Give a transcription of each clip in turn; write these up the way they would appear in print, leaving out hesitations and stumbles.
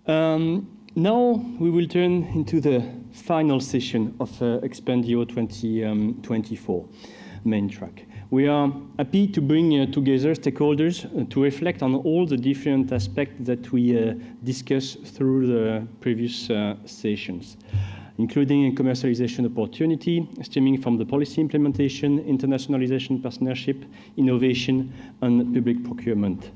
Now we will turn into the final session of EXPANDEO 2024 main track. We are happy to bring together stakeholders to reflect on all the different aspects that we discussed through the previous sessions, including a commercialization opportunity stemming from the policy implementation, internationalization partnership, innovation, and public procurement,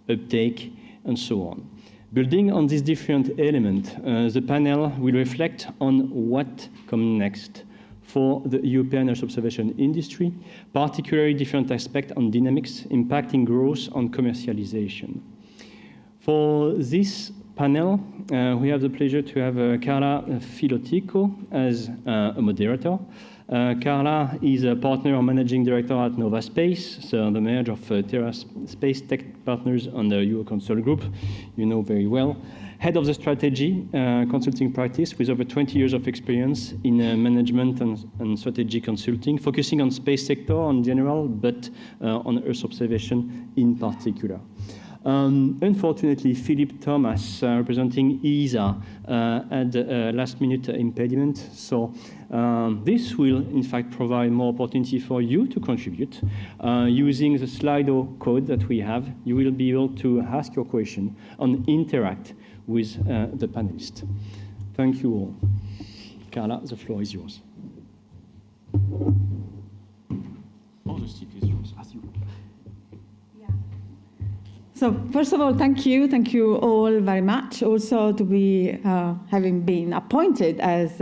uptake, and so on. Building on these different elements, the panel will reflect on what comes next for the European Earth observation industry, particularly different aspects on dynamics impacting growth and commercialization. For this panel, we have the pleasure to have CARLA FILOTICO as a moderator. CARLA is a partner or managing director at NOVASPACE, so the merger of Terranis Space Tech Partners and the Euroconsult Group, you know very well. Head of the strategy consulting practice with over 20 years of experience in management and strategy consulting, focusing on space sector in general, but on Earth observation in particular. Unfortunately, Philip Thomas, representing ESA, had a last-minute impediment. So this will, in fact, provide more opportunity for you to contribute. Using the Slido code that we have, you will be able to ask your question and interact with the panelists. Thank you all. CARLA, the floor is yours. Oh, the seat is yours, as you will. So first of all, thank you all very much. Also to be having been appointed as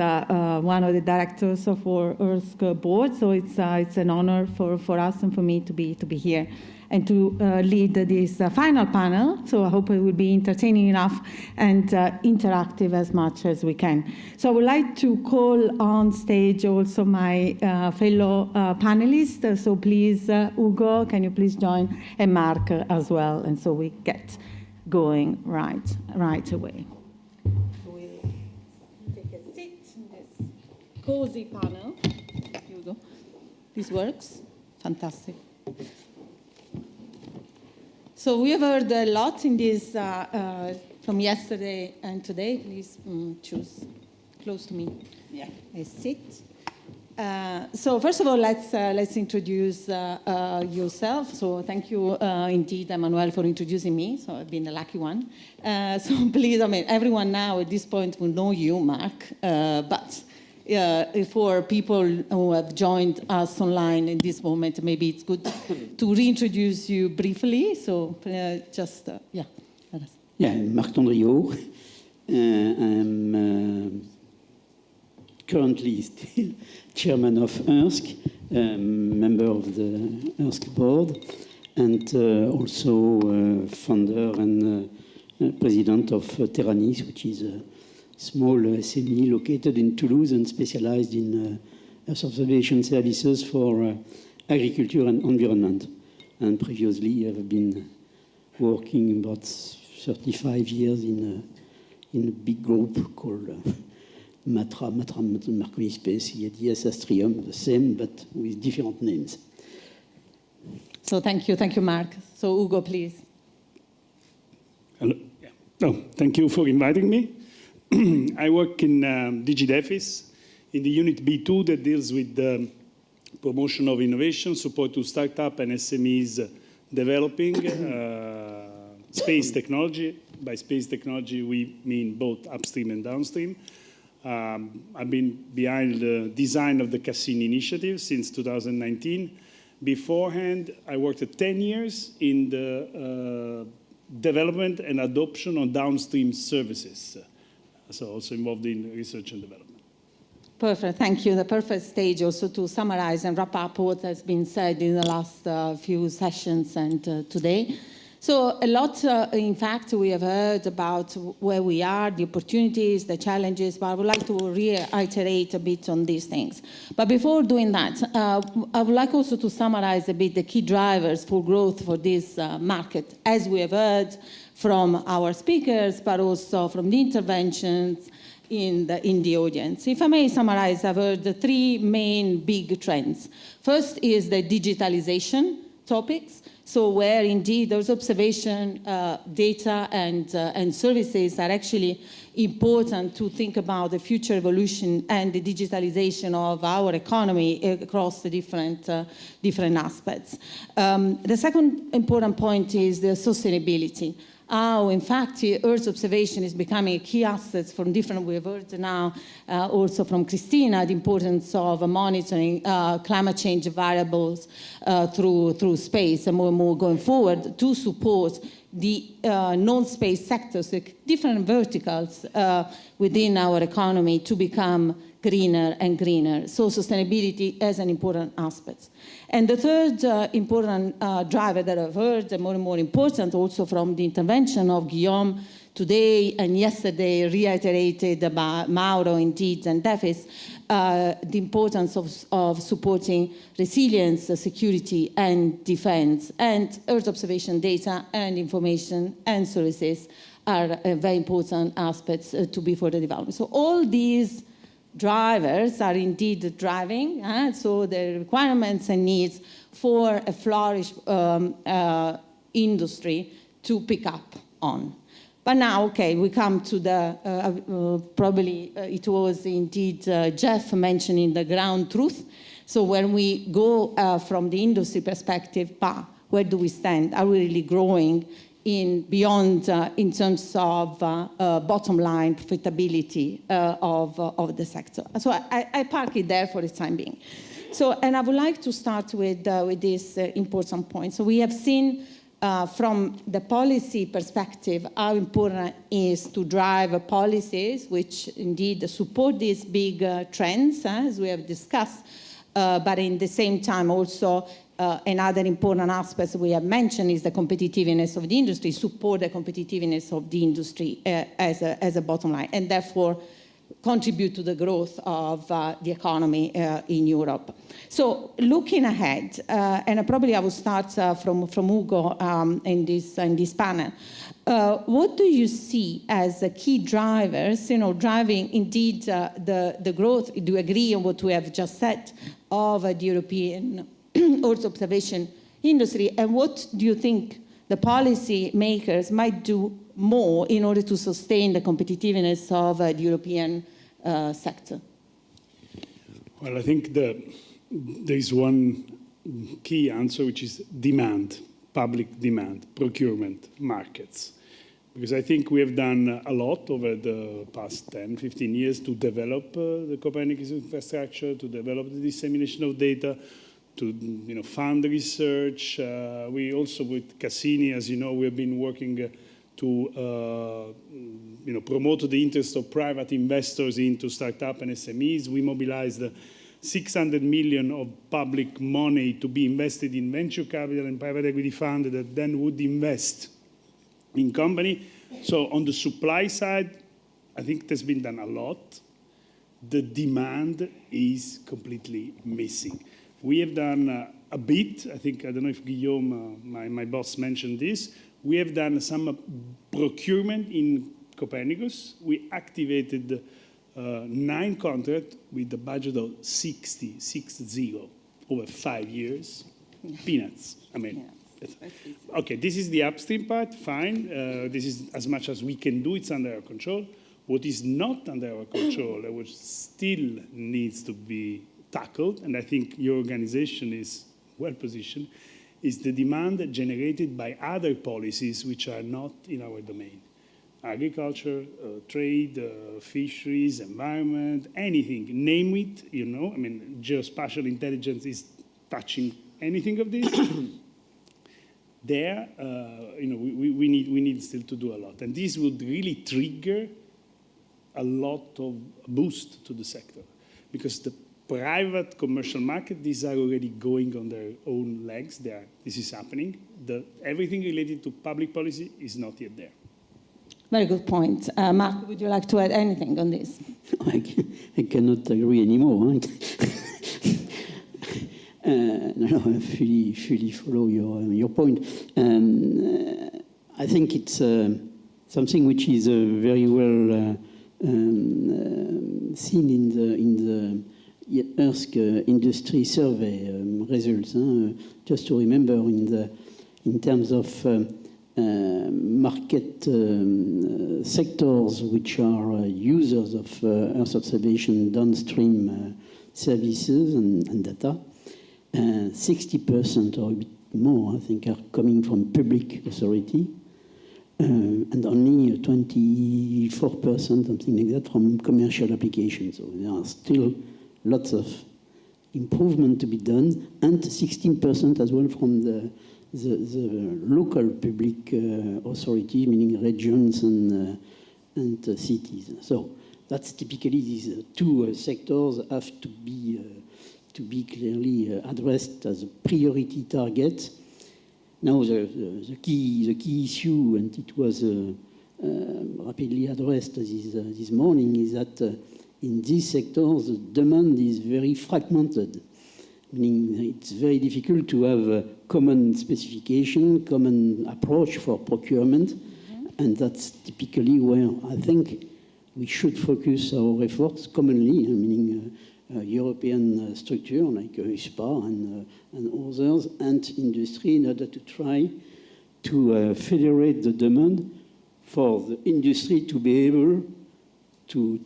one of the directors of our EARSC board. So it's an honor for us and for me to be here and to lead this final panel. So I hope it will be entertaining enough and interactive as much as we can. So I would like to call on stage also my fellow panelists. So please, Ugo, can you please join, and Mark as well, and so we get going right away. We'll take a seat in this cozy panel. Here we go. This works. Fantastic. So we have heard a lot in this from yesterday and today. Please choose close to me. Yeah, a seat. So first of all, let's introduce yourself. So thank you indeed, Emmanuel, for introducing me. So I've been a lucky one. So please, I mean, everyone now at this point will know you, Mark, but for people who have joined us online in this moment, maybe it's good to reintroduce you briefly. So yeah. Yeah, I'm Marc TONDRIAUX. I'm currently still chairman of EARSC, member of the EARSC board, and also founder and president of Terranis, which is a small SME located in Toulouse and specialized in Earth observation services for agriculture and environment. And previously, I've been working about 35 years in a big group called Matra Marconi Space, EADS Astrium, the same, but with different names. So thank you, Mark. So Ugo, please. Hello. Yeah. Oh, thank you for inviting me. I work in DEFIS in the unit B2 that deals with the promotion of innovation, support to startup and SMEs developing space technology. By space technology, we mean both upstream and downstream. I've been behind the design of the Cassini initiative since 2019. Beforehand, I worked 10 years in the development and adoption of downstream services. So also involved in research and development. Perfect, thank you. The perfect stage also to summarize and wrap up what has been said in the last few sessions and today. So a lot, in fact, we have heard about where we are, the opportunities, the challenges, but I would like to reiterate a bit on these things. But before doing that, I would like also to summarize a bit the key drivers for growth for this market, as we have heard from our speakers, but also from the interventions in the audience. If I may summarize, I've heard the three main big trends. First is the digitalization topics. So where indeed those observation data and services are actually important to think about the future evolution and the digitalization of our economy across the different aspects. The second important point is the sustainability. How, in fact, Earth observation is becoming a key asset from different, we have heard now also from Christina, the importance of monitoring climate change variables through space and more going forward to support the non-space sectors, the different verticals within our economy to become greener and greener. So sustainability is an important aspect. And the third important driver that I've heard, and more important also from the intervention of Guillaume today and yesterday, reiterated by Mauro indeed and DEFIS, the importance of supporting resilience, security and defense. And Earth observation data and information and services are very important aspects to be further developed. So all these drivers are indeed driving, so the requirements and needs for a flourished industry to pick up on. But now, okay, we come to the, probably it was indeed Jeff mentioning the ground truth. So when we go from the industry perspective, where do we stand? Are we really growing beyond in terms of bottom line profitability of the sector? So I park it there for the time being. So, and I would like to start with this important point. So we have seen from the policy perspective how important it is to drive policies which indeed support these big trends, as we have discussed, but in the same time also another important aspect we have mentioned is the competitiveness of the industry, support the competitiveness of the industry as a bottom line, and therefore contribute to the growth of the economy in Europe. So looking ahead, and probably I will start from Ugo in this panel, what do you see as the key drivers, driving indeed the growth? Do you agree on what we have just said of the European Earth observation industry, and what do you think the policy makers might do more in order to sustain the competitiveness of the European sector? Well, I think there is one key answer, which is demand, public demand, procurement, markets. Because I think we have done a lot over the past 10, 15 years to develop the Copernicus infrastructure, to develop the dissemination of data, to fund research. We also, with Cassini, as you know, we have been working to promote the interest of private investors into startup and SMEs. We mobilized 600 million of public money to be invested in venture capital and private equity fund that then would invest in company. So on the supply side, I think there's been done a lot. The demand is completely missing. We have done a bit. I don't know if Guillaume, my boss, mentioned this. We have done some procurement in Copernicus. We activated 9 contracts with a budget of 60 over 5 years. Peanuts. I mean, okay, this is the upstream part, fine. This is as much as we can do. It's under our control. What is not under our control, which still needs to be tackled, and I think your organization is well positioned, is the demand generated by other policies which are not in our domain. Agriculture, trade, fisheries, environment, anything, name it, I mean, geospatial intelligence is touching anything of this. There, we need still to do a lot. And this would really trigger a lot of boost to the sector, because the private commercial market, these are already going on their own legs. This is happening. Everything related to public policy is not yet there. Very good point. Mark, would you like to add anything on this? I cannot agree anymore. No, I fully follow your point. I think it's something which is very well seen in the EARSC industry survey results. Just to remember, in in terms of market sectors which are users of Earth observation downstream services and data, 60% or a bit more, I think, are coming from public authority, and only 24%, something like that, from commercial applications. So there are still lots of improvement to be done, and 16% as well from the local public authority, meaning regions and cities. So that's typically these two sectors have to be clearly addressed as a priority target. Now the key issue, and it was rapidly addressed this morning, is that in these sectors the demand is very fragmented. Meaning it's very difficult to have a common specification, common approach for procurement, and that's typically where I think we should focus our efforts commonly, meaning European structure like ESPA and others, and industry, in order to try to federate the demand for the industry to be able to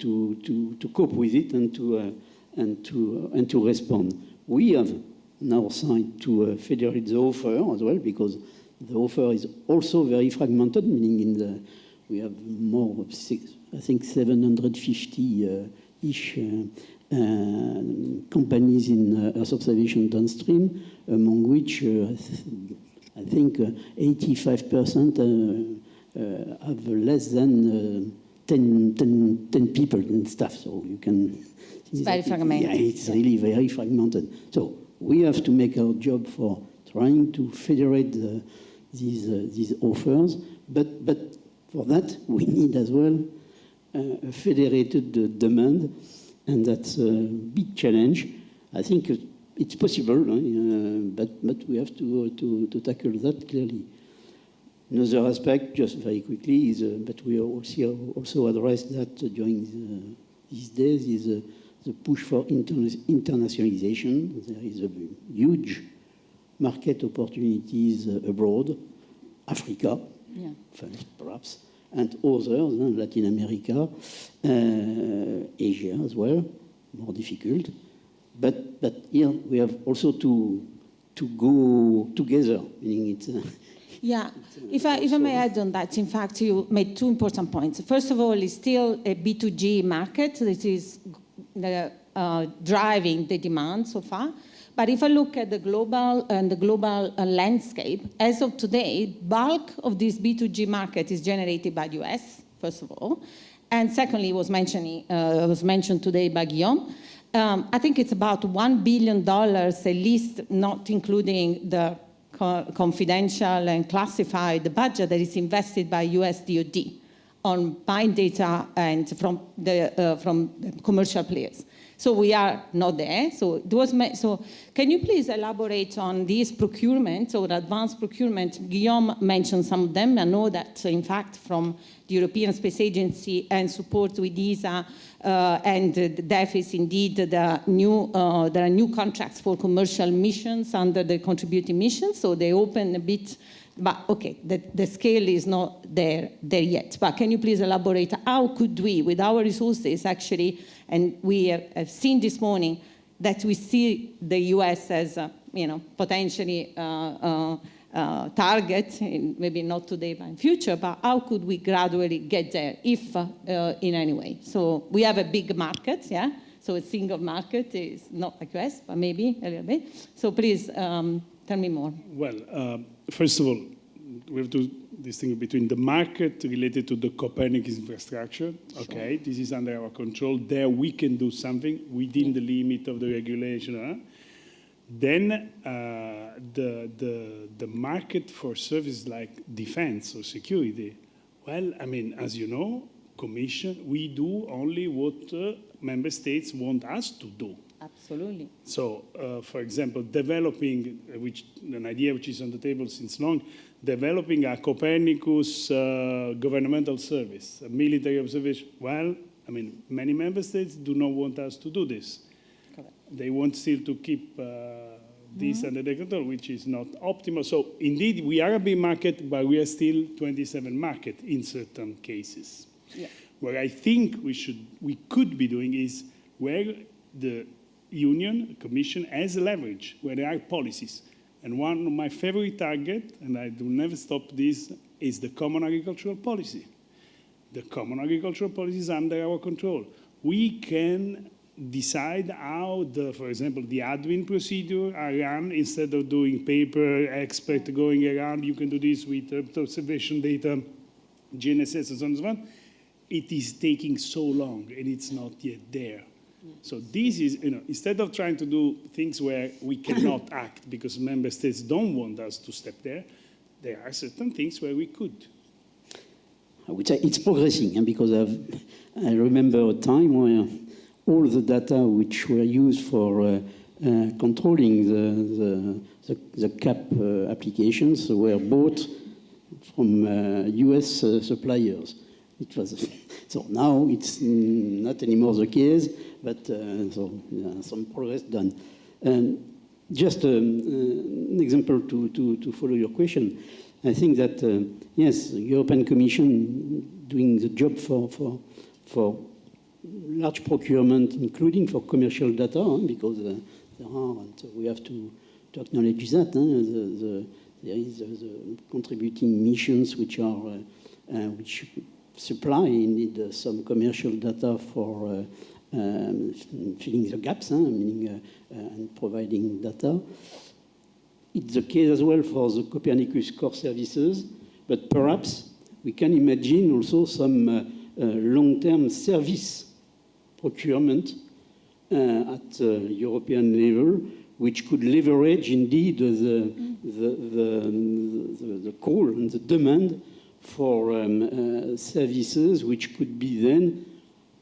cope with it and to respond. We have on our side to federate the offer as well, because the offer is also very fragmented, meaning we have more of 750-ish companies in Earth observation downstream, among which I think 85% have less than 10 people and staff. So you can... It's very fragmented. Yeah, it's really very fragmented. So we have to make our job for trying to federate these offers, but for that we need as well a federated demand, and that's a big challenge. I think it's possible, but we have to tackle that clearly. Another aspect, just very quickly, is but we also addressed that during these days, is the push for internationalization. There is a huge market opportunities abroad, Africa, first perhaps, and others, Latin America, Asia as well, more difficult. But here we have also to go together, meaning it's... Yeah, if I may add on that, in fact, you made two important points. First of all, it's still a B2G market. This is driving the demand so far. But if I look at the global landscape, as of today, bulk of this B2G market is generated by the US, first of all. And secondly, was mentioned today by Guillaume. I think it's about $1 billion, at least, not including the confidential and classified budget that is invested by US DoD on buying data and from the commercial players. So we are not there. So can you please elaborate on these procurement or advanced procurement? Guillaume mentioned some of them. I know that, in fact, from the European Space Agency and support with ESA and the DEFIS, indeed, there are new contracts for commercial missions under the contributing missions. So they open a bit. But okay, the scale is not there yet. But can you please elaborate how could we, with our resources, actually, and we have seen this morning that we see the US as, potentially target, maybe not today but in future, but how could we gradually get there, if in any way? So we have a big market, yeah? So a single market is not like US, but maybe a little bit. So please tell me more. Well, first of all, we have to distinguish between the market related to the Copernicus infrastructure. Okay, sure. This is under our control. There we can do something within the limit of the regulation. Then the market for services like defense or security, well, I mean, as you know, Commission, we do only what member states want us to do. Absolutely. So, for example, developing, an idea which is on the table since long, developing a Copernicus governmental service, a military observation. Well, I mean, many member states do not want us to do this. Correct. They want still to keep this under the control, which is not optimal. So indeed, we are a big market, but we are still 27 market in certain cases. Yeah. What I think we could be doing is where the Union, Commission has leverage, where there are policies. And one of my favorite targets, and I do never stop this, is the Common Agricultural Policy. The Common Agricultural Policy is under our control. We can decide how, for example, the admin procedure are run. Instead of doing paper, expert going around, you can do this with observation data, GNSS, and so on and so on. It is taking so long, and it's not yet there. So this is, instead of trying to do things where we cannot act because member states don't want us to step there, there are certain things where we could. I would say it's progressing, because I remember a time where all the data which were used for controlling the CAP applications were bought from US suppliers. It was, so now it's not anymore the case, but some progress done. Just an example to follow your question. I think that, yes, the European Commission doing the job for large procurement, including for commercial data, because there are, and we have to acknowledge that, there is the contributing missions which supply indeed some commercial data for filling the gaps, meaning and providing data. It's the case as well for the Copernicus core services, but perhaps we can imagine also some long-term service procurement at European level, which could leverage indeed the call and the demand for services which could be then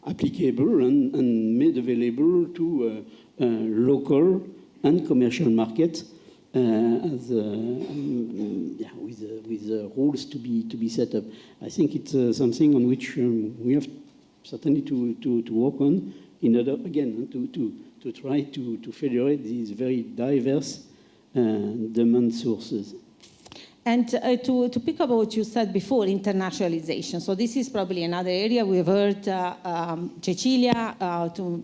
applicable and made available to local and commercial markets with the rules to be set up. I think it's something on which we have certainly to work on in order, again, to try to federate these very diverse demand sources. And to pick up what you said before, internationalization. So this is probably another area. We've heard Cecilia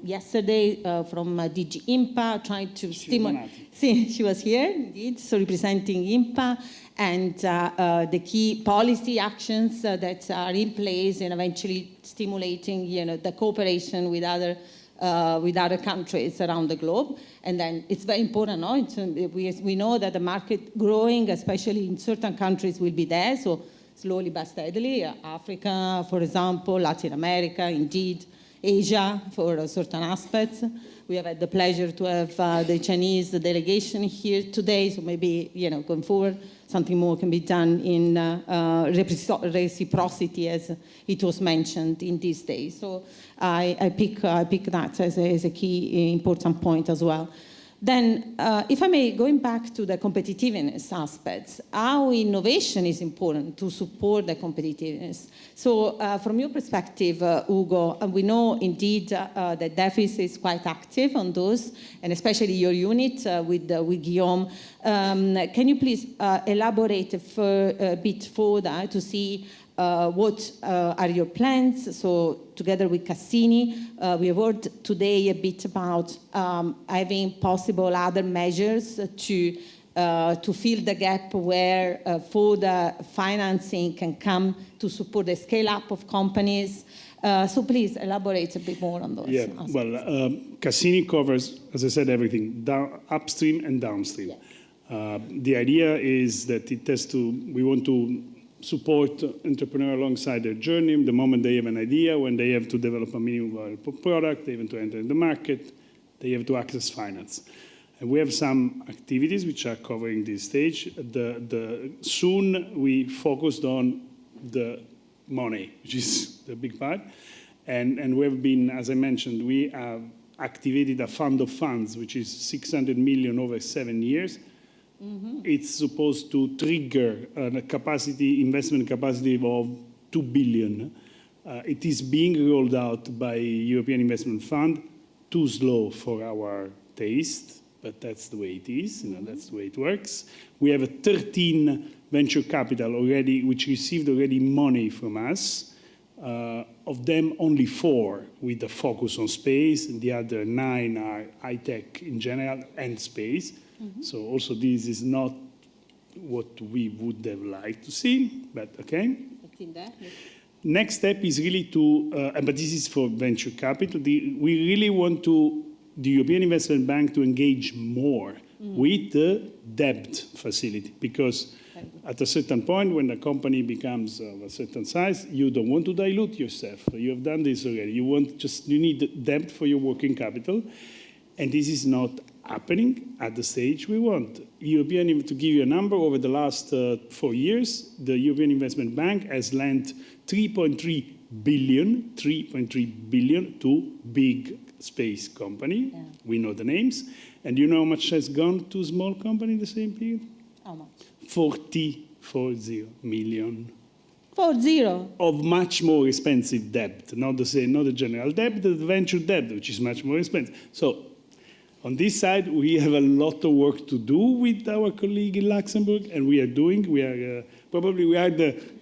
yesterday from DG IMPA trying to stimulate. See, she was here, indeed, so representing IMPA and the key policy actions that are in place and eventually stimulating, the cooperation with other countries around the globe. And then it's very important, no? We know that the market growing, especially in certain countries, will be there, so slowly but steadily. Africa, for example, Latin America, indeed, Asia for certain aspects. We have had the pleasure to have the Chinese delegation here today, so maybe, going forward, something more can be done in reciprocity, as it was mentioned in these days. So I pick that as a key important point as well. Then, if I may, going back to the competitiveness aspects, how innovation is important to support the competitiveness. So from your perspective, Ugo, we know indeed that DEFIS is quite active on those, and especially your unit with Guillaume. Can you please elaborate a bit further to see what are your plans? So together with Cassini, we have heard today a bit about having possible other measures to fill the gap where further financing can come to support the scale-up of companies. So please elaborate a bit more on those. Yeah, aspects. Well, Cassini covers, as I said, everything, upstream and downstream. Yeah. The idea is that we want to support entrepreneurs alongside their journey. The moment they have an idea, when they have to develop a minimum viable product, they have to enter the market, they have to access finance. And we have some activities which are covering this stage. Soon we focused on the money, which is the big part. And we have been, as I mentioned, we have activated a fund of funds, which is 600 million over 7 years. Mm-hmm. It's supposed to trigger a investment capacity of 2 billion. It is being rolled out by European Investment Fund, too slow for our taste, but that's the way it is, that's the way it works. We have 13 venture capital already, which received already money from us. Of them, only 4 with a focus on space, and the other 9 are high-tech in general and space. So also this is not what we would have liked to see, but okay. Next step is really to, but this is for venture capital, we really want the European Investment Bank to engage more with the debt facility, because at a certain point, when a company becomes of a certain size, you don't want to dilute yourself. You have done this already. You need debt for your working capital, and this is not happening at the stage we want. To give you a number, over the last 4 years, the European Investment Bank has lent 3.3 billion to big space company. Yeah. We know the names. And you know how much has gone to small company in the same period? How much? 40 million. 40? Of much more expensive debt. Not the general debt, the venture debt, which is much more expensive. So on this side, we have a lot of work to do with our colleague in Luxembourg, and we are the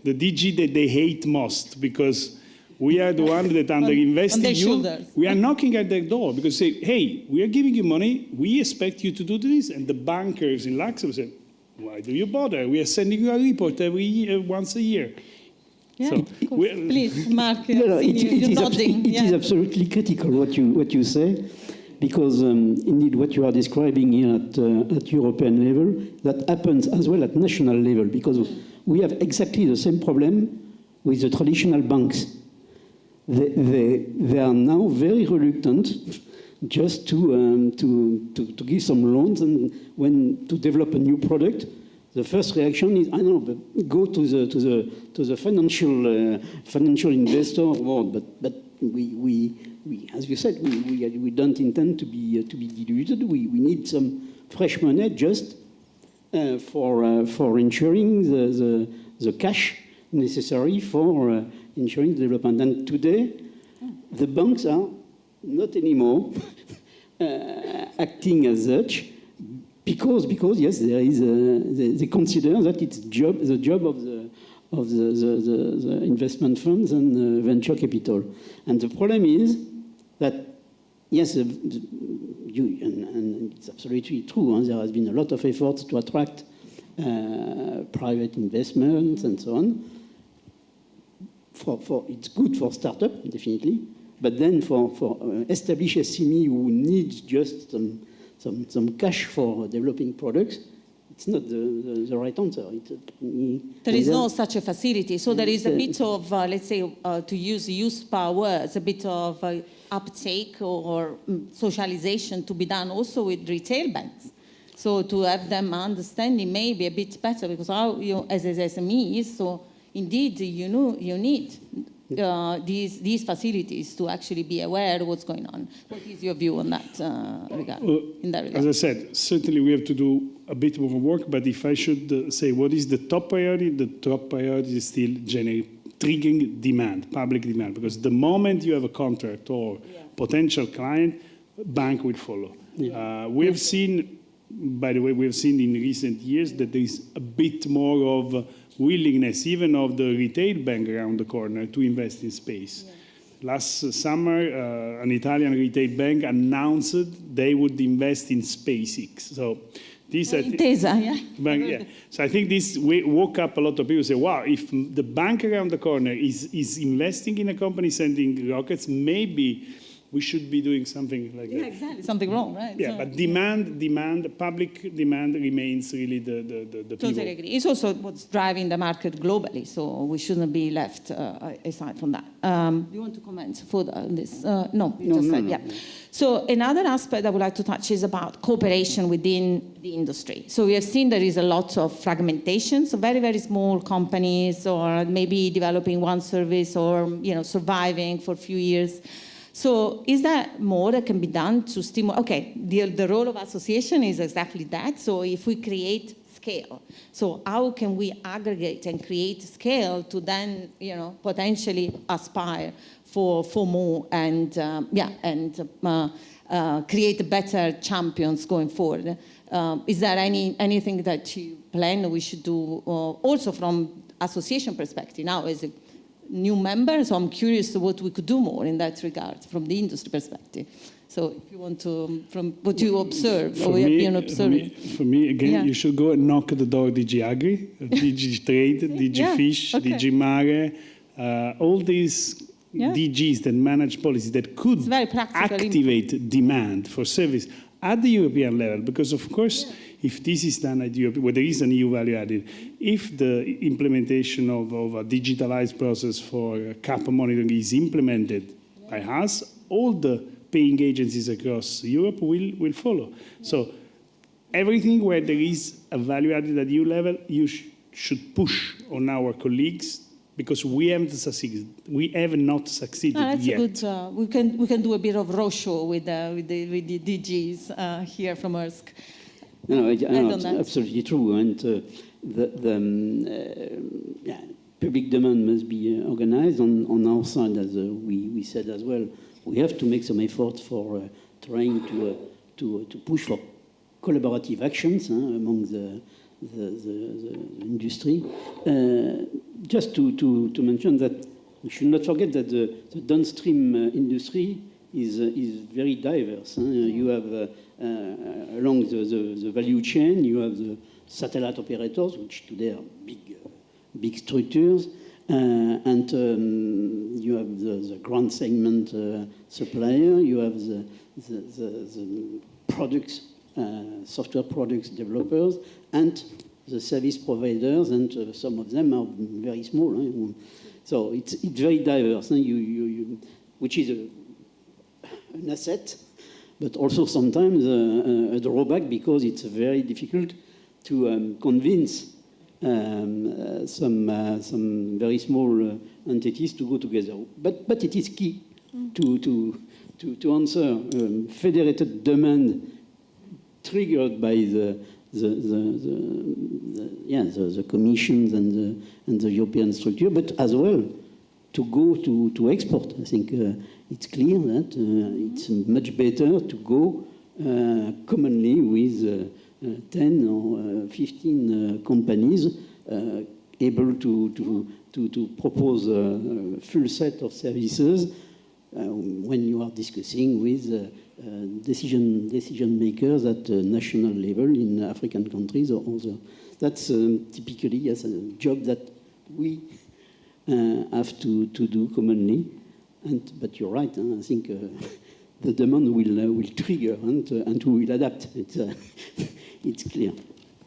DG that they hate most, because we are the one that underinvest in you. Shoulders. We are knocking at their door because say, hey, we are giving you money, we expect you to do this. And the bankers in Luxembourg say, why do you bother? We are sending you a report once a year. Yeah, so, please, Mark, it is absolutely critical what you say, because indeed what you are describing here at European level, that happens as well at national level, because we have exactly the same problem with the traditional banks. They are now very reluctant just to give some loans, and when to develop a new product, the first reaction is, I don't know, but go to the financial investor world. But we as you said, we don't intend to be diluted. We need some fresh money just for ensuring the cash necessary for ensuring the development. And today, the banks are not anymore acting as such, because yes, there is they consider that it's the job of the investment funds and venture capital. And the problem is that yes, and it's absolutely true. There has been a lot of efforts to attract private investments and so on. It's good for startup, definitely, but then for established SME who needs just some cash for developing products, it's not the right answer. There is no such a facility, so there is a bit of, let's say, to use words, a bit of uptake or socialization to be done also with retail banks. So to have them understanding maybe a bit better, because as SMEs, so indeed, you need these facilities to actually be aware of what's going on. What is your view on that regard? As I said, certainly we have to do a bit more work, but if I should say what is the top priority, the top priority is still triggering demand, public demand, because the moment you have a contract or potential client, bank will follow. Yeah. We have seen, by the way, we have seen in recent years that there is a bit more of willingness even of the retail bank around the corner to invest in space. Yeah. Last summer, an Italian retail bank announced they would invest in SpaceX. So this, I think, So I think this woke up a lot of people. Say, wow, if the bank around the corner is investing in a company sending rockets, maybe we should be doing something like that. Yeah, exactly. Something wrong, right? Yeah, so, but public demand remains really the totally agree. It's also what's driving the market globally, so we shouldn't be left aside from that. Do you want to comment further on this? No. So another aspect I would like to touch is about cooperation within the industry. So we have seen there is a lot of fragmentation, so very, very small companies, or maybe developing one service, or surviving for a few years. So is there more that can be done to stimulate? Okay, the role of association is exactly that. So if we create scale. So how can we aggregate and create scale to then, potentially aspire for more and create better champions going forward? Is there anything that you plan we should do also from association perspective now as a new member? So I'm curious what we could do more in that regard from the industry perspective. So if you want to, from what you observe, or we have been observing. For me, again, you should go and knock at the door of DG Agri, DG Trade, DG Fish, DG Mare, all these DGs that manage policies that could activate demand for service at the European level. Because, of course, if this is done at Europe, where there is an EU value added, if the implementation of a digitalized process for CAP monitoring is implemented by us, all the paying agencies across Europe will follow. So everything where there is a value added at EU level, you should push on our colleagues, because we haven't succeeded. We have not succeeded yet. That's good. We can do a bit of roadshow with the DGs here from EARSC. No, it's absolutely true. And public demand must be organized on our side, as we said as well. We have to make some effort for trying to push for collaborative actions among the industry. Just to mention that we should not forget that the downstream industry is very diverse. You have along the value chain, you have the satellite operators, which today are big structures, and you have the ground segment supplier, you have the products, software products developers, and the service providers, and some of them are very small. So it's very diverse, which is an asset, but also sometimes a drawback, because it's very difficult to convince some very small entities to go together. But it is key to answer federated demand triggered by the commissions and the European structure, but as well to go to export. I think it's clear that it's much better to go commonly with 10 or 15 companies able to propose a full set of services when you are discussing with decision makers at national level in African countries or other. That's typically a job that we have to do commonly. But you're right. I think the demand will trigger and we will adapt. It's clear.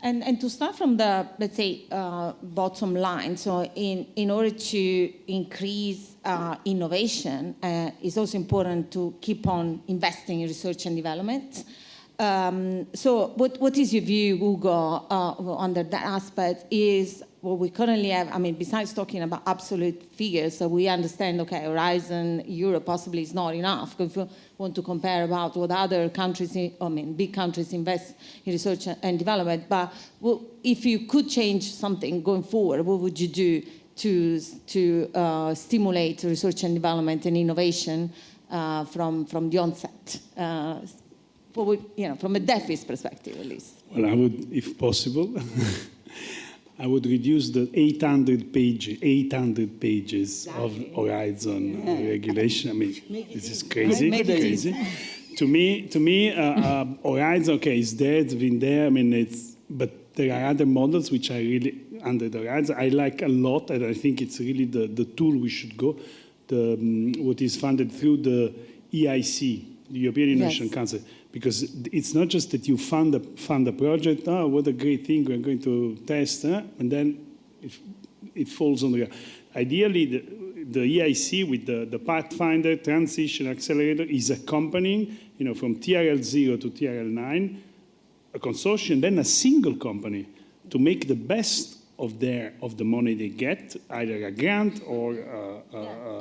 And to start from the, let's say, bottom line, so in order to increase innovation, it's also important to keep on investing in research and development. So what is your view, Ugo, under that aspect? Is what we currently have, I mean, besides talking about absolute figures, so we understand, okay, Horizon Europe possibly is not enough. If you want to compare about what other countries, big countries invest in research and development, but if you could change something going forward, what would you do to stimulate research and development and innovation from the onset? From a DEFIS perspective, at least. Well, I would, if possible, I would reduce the 800 pages of Horizon regulation. I mean, this is crazy. Crazy. To me, Horizon, okay, it's there, it's been there. I mean, but there are other models which I really, under the Horizon, I like a lot, and I think it's really the tool we should go. What is funded through the EIC, the European Innovation Council. Because it's not just that you fund a project, oh, what a great thing, we're going to test, and then it falls on the ground. Ideally, the EIC with the Pathfinder Transition Accelerator is accompanying, from TRL 0 to TRL 9, a consortium, then a single company to make the best of the money they get, either a grant or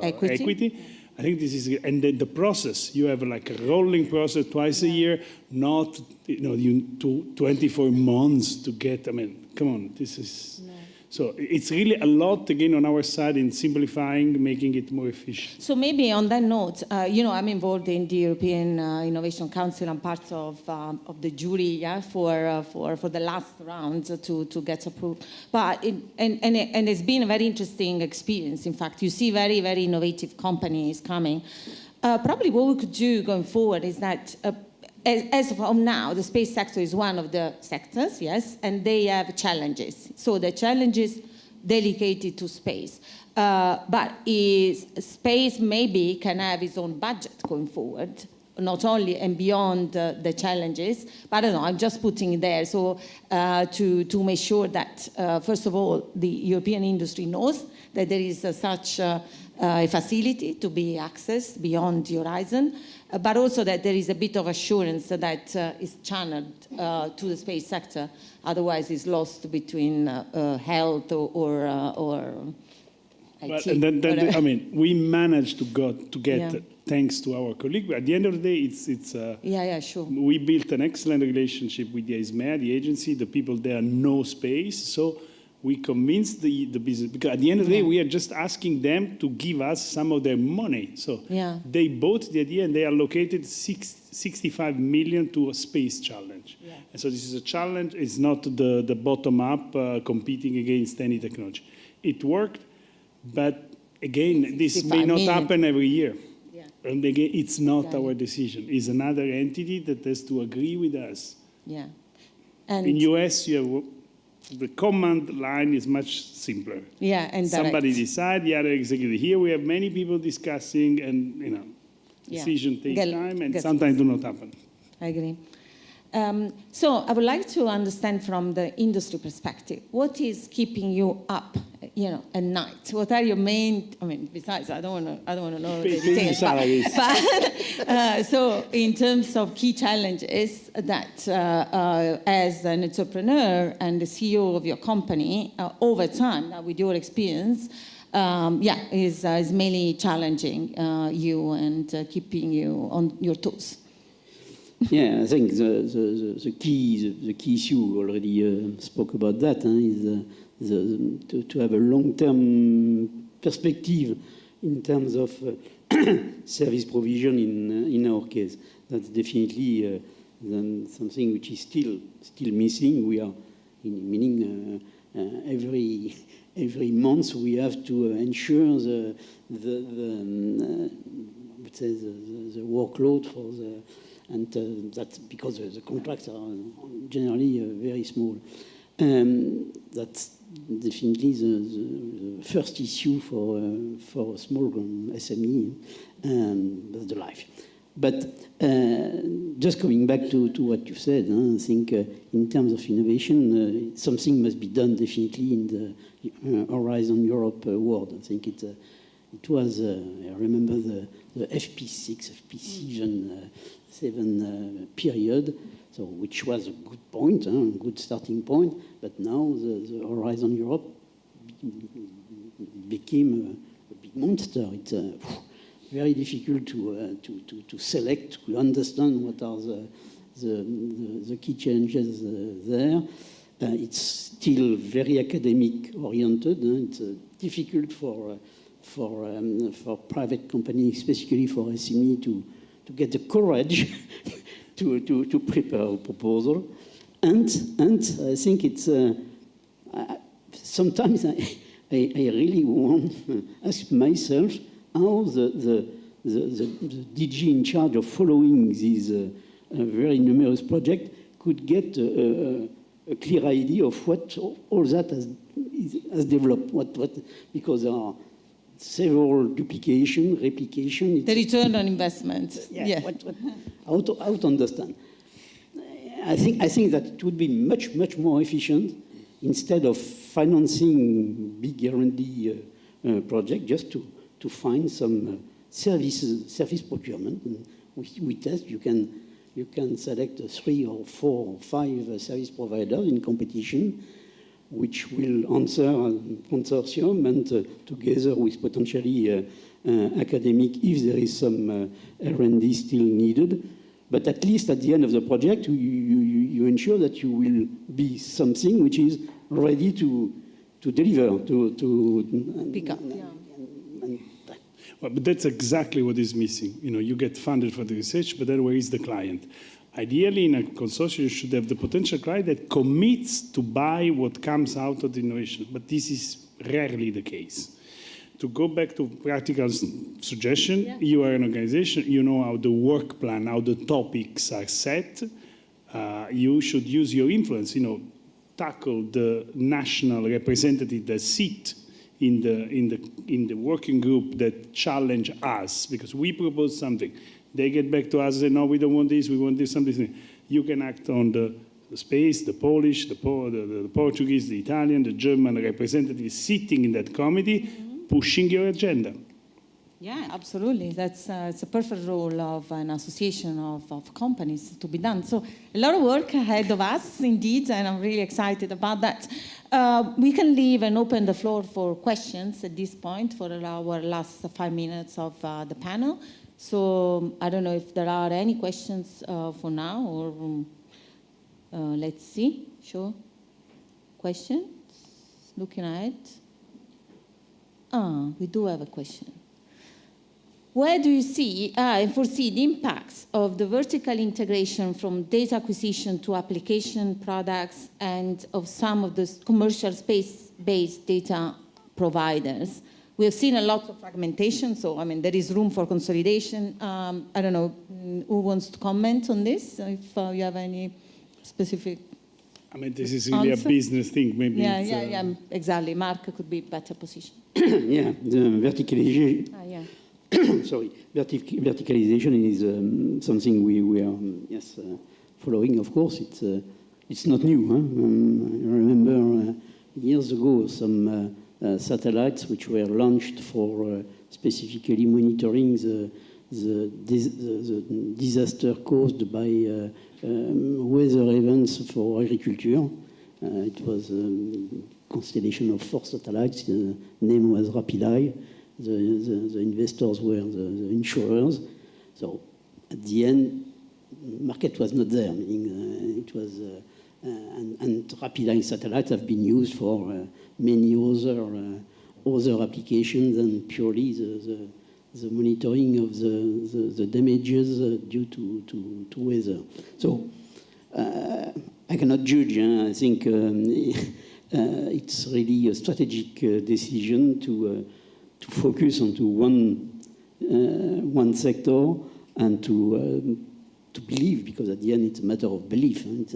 equity, I think this is, and then the process, you have like a rolling process twice a year, not, 24 months to get, I mean, come on, this is, so it's really a lot, again, on our side in simplifying, making it more efficient. So maybe on that note, I'm involved in the European Innovation Council. I'm part of the jury for the last round to get approved. But it's been a very interesting experience. In fact, you see very, very innovative companies coming. Probably what we could do going forward is that as of now, the space sector is one of the sectors, yes, and they have challenges. So the challenges dedicated to space. But space maybe can have its own budget going forward, not only and beyond the challenges, but I don't know, I'm just putting it there. So to make sure that, first of all, the European industry knows that there is such a facility to be accessed beyond the horizon, but also that there is a bit of assurance that is channeled to the space sector. Otherwise, it's lost between health or IT. But, and then, I mean, we managed to get, thanks to our colleague. But at the end of the day, it's sure. We built an excellent relationship with the ESMEA, the agency. The people there know space, so we convinced the business, because at the end of the day, we are just asking them to give us some of their money. So they bought the idea and they allocated 65 million to a space challenge. Yeah. And so this is a challenge. It's not the bottom-up competing against any technology. It worked, but again, this may not happen every year. Yeah. And again, it's not our decision. It's another entity that has to agree with us. Yeah. And in US, you have the command line is much simpler. Yeah, and somebody decide, the other executive. Here we have many people discussing, and decision takes time, and sometimes do not happen. I agree. So I would like to understand from the industry perspective, what is keeping you up, at night? What are your main? I mean, besides, I don't want to know the details. But so, in terms of key challenges that, as an entrepreneur and the CEO of your company, over time, with your experience, is mainly challenging you and keeping you on your toes. Yeah, I think the key issue already spoke about that is to have a long-term perspective in terms of service provision in our case. That's definitely something which is still missing. We are meaning every month we have to ensure the workload for the. And that's because the contracts are generally very small. That's definitely the first issue for a small SME, that's the life. But just coming back to what you said, I think in terms of innovation, something must be done definitely in the Horizon Europe world. I think it was, I remember the FP6, FP7 period, so which was a good point, a good starting point. But now the Horizon Europe became a big monster. It's very difficult to select, to understand what are the key challenges there. It's still very academic oriented. It's difficult for private companies, especially for SME, to get the courage to prepare a proposal. And I think it's sometimes I really want to ask myself how the DG in charge of following these very numerous projects could get a clear idea of what all that has developed. Because there are several duplication, replication. The return on investment. Yeah. How to understand? I think that it would be much more efficient instead of financing big R&D project, just to find some service procurement. And we test. You can select 3 or 4 or 5 service providers in competition, which will answer a consortium and together with potentially academic if there is some R&D still needed. But at least at the end of the project, you ensure that you will be something which is ready to deliver, to pick up. Well, but that's exactly what is missing. You get funded for the research, but then where is the client? Ideally, in a consortium, you should have the potential client that commits to buy what comes out of the innovation. But this is rarely the case. To go back to practical suggestion, you are an organization, you know how the work plan, how the topics are set. You should use your influence, tackle the national representative that sit in the working group that challenge us, because we propose something. They get back to us and say, no, we don't want this, we want this, something. You can act on the space, the Polish, the Portuguese, the Italian, the German representatives sitting in that committee, pushing your agenda. Yeah, absolutely. That's it's a perfect role of an association of companies to be done. So a lot of work ahead of us, indeed, and I'm really excited about that. We can leave and open the floor for questions at this point for our last 5 minutes of the panel. So I don't know if there are any questions for now, or let's see. Sure. Questions? Looking ahead. We do have a question. Where do you see and foresee the impacts of the vertical integration from data acquisition to application products and of some of the commercial space-based data providers? We have seen a lot of fragmentation, so there is room for consolidation. I don't know who wants to comment on this, if you have any specific this is really a business thing. Maybe. Yeah, exactly. MARC could be better positioned. Yeah, the verticalization. Verticalization is something we are following. Of course, it's not new. I remember years ago some satellites which were launched for specifically monitoring the disaster caused by weather events for agriculture. It was a constellation of 4 satellites. The name was Rapidae. The investors were the insurers. So at the end, market was not there. Meaning it was, and Rapidae satellites have been used for many other applications than purely the monitoring of the damages due to weather. So I cannot judge. I think it's really a strategic decision to focus onto one sector and to believe, because at the end it's a matter of belief. It's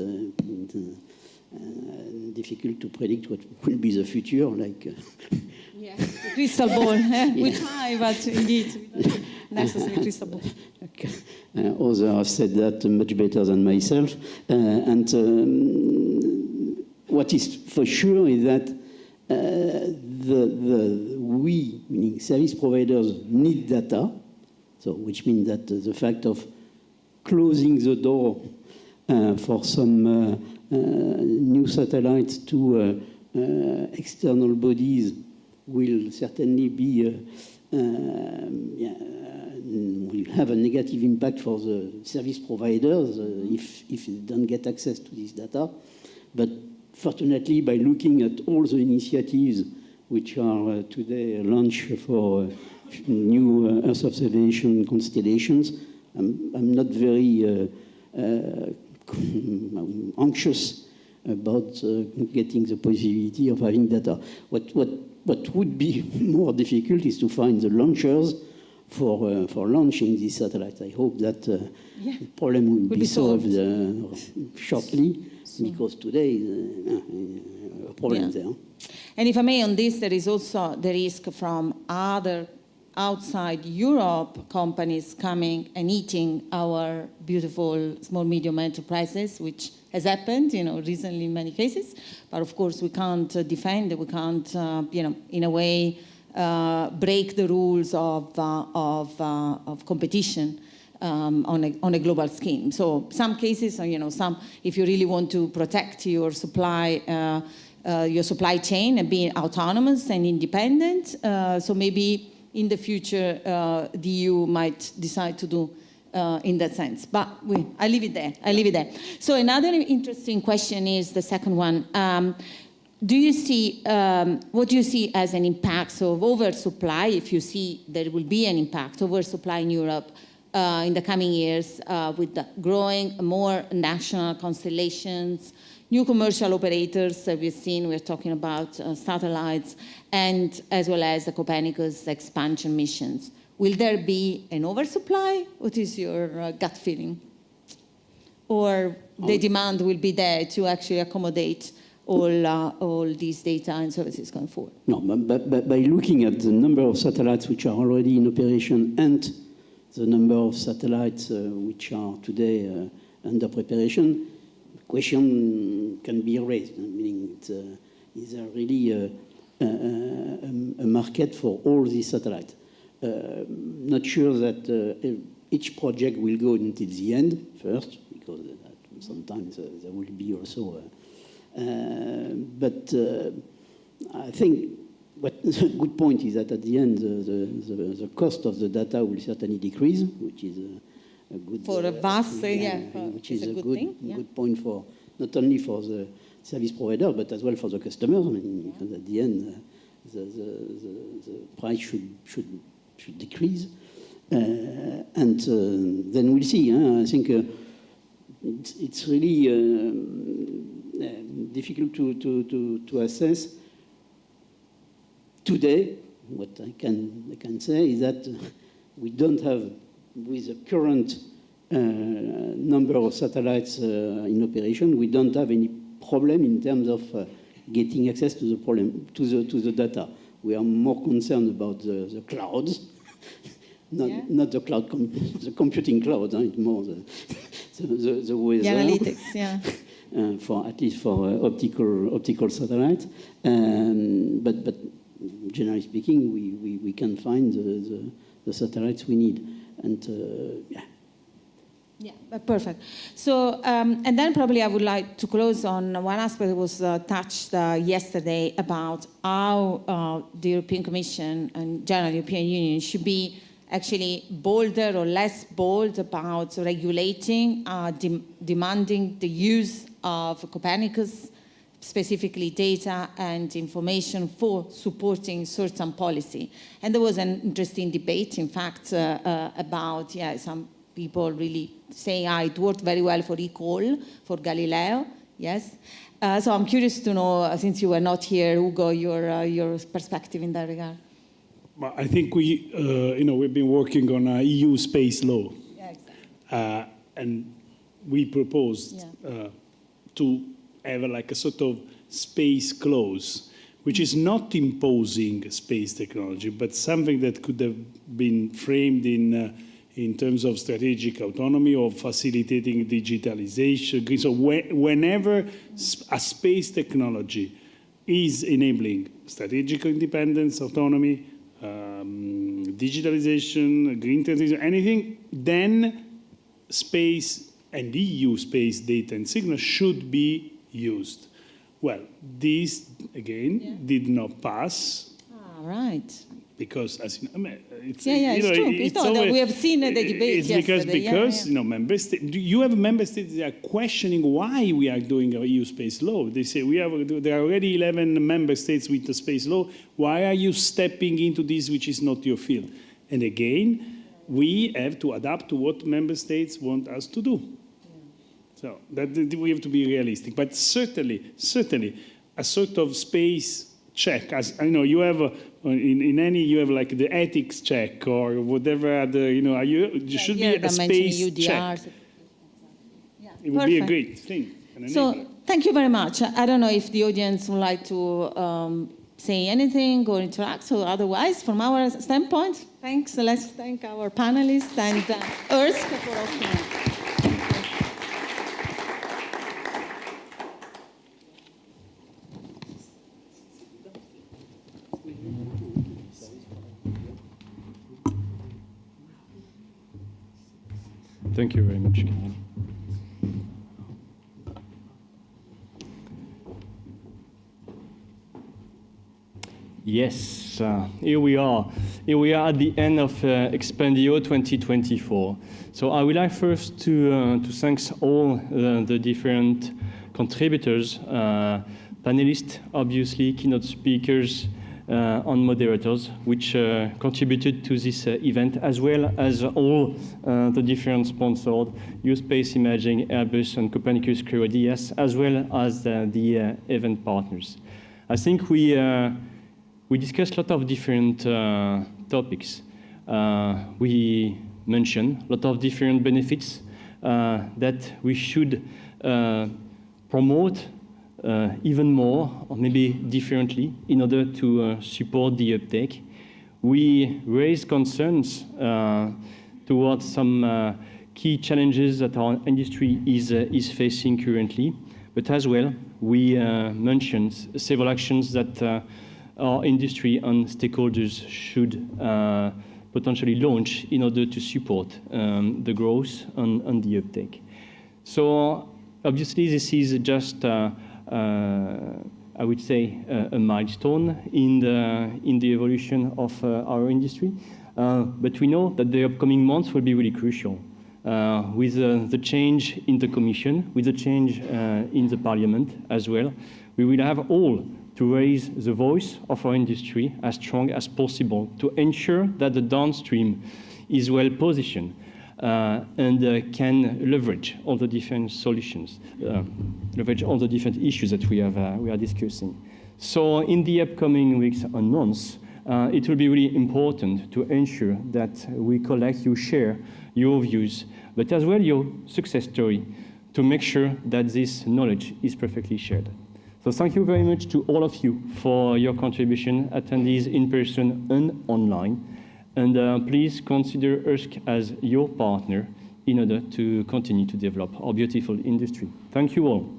difficult to predict what will be the future. Yes, the crystal ball. We try, but indeed, we don't necessarily crystal ball. Okay. Others have said that much better than myself. What is for sure is that we, meaning service providers, need data. So, which means that the fact of closing the door for some new satellites to external bodies will certainly be will have a negative impact for the service providers if they don't get access to this data. But fortunately, by looking at all the initiatives which are today launched for new Earth observation constellations, I'm not very anxious about getting the possibility of having data. What would be more difficult is to find the launchers for launching these satellites. I hope that the problem will be solved shortly, because today is a problem there. And if I may, on this, there is also the risk from other outside Europe companies coming and eating our beautiful small, medium enterprises, which has happened, recently in many cases. But of course, we can't defend it. We can't, in a way, break the rules of competition on a global scheme. So some cases, if you really want to protect your supply chain and being autonomous and independent, so maybe in the future the EU might decide to do in that sense. But I leave it there. I leave it there. So another interesting question is the second one. Do you see, what do you see as an impact of oversupply, if you see there will be an impact, oversupply in Europe in the coming years with the growing more national constellations, new commercial operators that we've seen, we're talking about satellites, and as well as the Copernicus expansion missions. Will there be an oversupply? What is your gut feeling? Or the demand will be there to actually accommodate all these data and services going forward? No, but by looking at the number of satellites which are already in operation and the number of satellites which are today under preparation, the question can be raised. Meaning, is there really a market for all these satellites? Not sure that each project will go until the end first, because sometimes there will be also. But I think what the good point is that at the end, the cost of the data will certainly decrease, which is a good for a vast, which is a good point for not only for the service provider but as well for the customers. I mean, because at the end, the price should decrease, and then we'll see. I think it's really. Difficult to assess. Today, what I can say is that we don't have, with the current number of satellites in operation, we don't have any problem in terms of getting access to the data. We are more concerned about the clouds, not the cloud, the computing cloud. It's more the weather. The analytics, yeah. For at least for optical satellites, but generally speaking, we can find the satellites we need, and yeah. Yeah, perfect. So, and then probably I would like to close on one aspect that was touched yesterday about how the European Commission and general European Union should be actually bolder or less bold about regulating, demanding the use of Copernicus, specifically data and information for supporting certain policy. And there was an interesting debate, in fact, about, some people really saying, it worked very well for eCall, for Galileo, yes. So I'm curious to know, since you were not here, Ugo, your perspective in that regard. Well, I think we've been working on a EU space law. Yeah, exactly. And we proposed to have like a sort of space clause, which is not imposing space technology, but something that could have been framed in terms of strategic autonomy or facilitating digitalization. So whenever a space technology is enabling strategic independence, autonomy, digitalization, green transition, anything, then space and EU space data and signals should be used. Well, this, again, did not pass. Right. Because, as you know, it's, it's true. It's always, we have seen the debate yesterday. Because member states, you have member states that are questioning why we are doing a EU space law. They say there are already 11 member states with the space law. Why are you stepping into this which is not your field? And again, we have to adapt to what member states want us to do. So that we have to be realistic. But certainly, a sort of space check. As I know, you have in any you have like the ethics check or whatever other you should be a space check. It would be a great thing. So thank you very much. I don't know if the audience would like to say anything or interact. So otherwise, from our standpoint, thanks. Let's thank our panelists and EARSC for hosting us. Thank you very much, Carla. Yes, here we are. Here we are at the end of EXPANDEO 2024. So I would like first to thank all the different contributors, panelists, obviously, keynote speakers, and moderators, which contributed to this event, as well as all the different sponsored, EARSC Imaging, Airbus, and Copernicus Crew Ideas, as well as the event partners. I think we discussed a lot of different topics. We mentioned a lot of different benefits that we should promote even more, or maybe differently, in order to support the uptake. We raised concerns towards some key challenges that our industry is facing currently, but as well, we mentioned several actions that our industry and stakeholders should potentially launch in order to support the growth and the uptake. So obviously, this is just I would say, a milestone in the evolution of our industry. But we know that the upcoming months will be really crucial. With the change in the Commission, with the change in the Parliament as well, we will have all to raise the voice of our industry as strong as possible to ensure that the downstream is well positioned and can leverage all the different solutions, leverage all the different issues that we are discussing. So in the upcoming weeks and months, it will be really important to ensure that we collect, you share your views, but as well your success story to make sure that this knowledge is perfectly shared. So thank you very much to all of you for your contribution, attendees in person and online. And please consider EARSC as your partner in order to continue to develop our beautiful industry. Thank you all.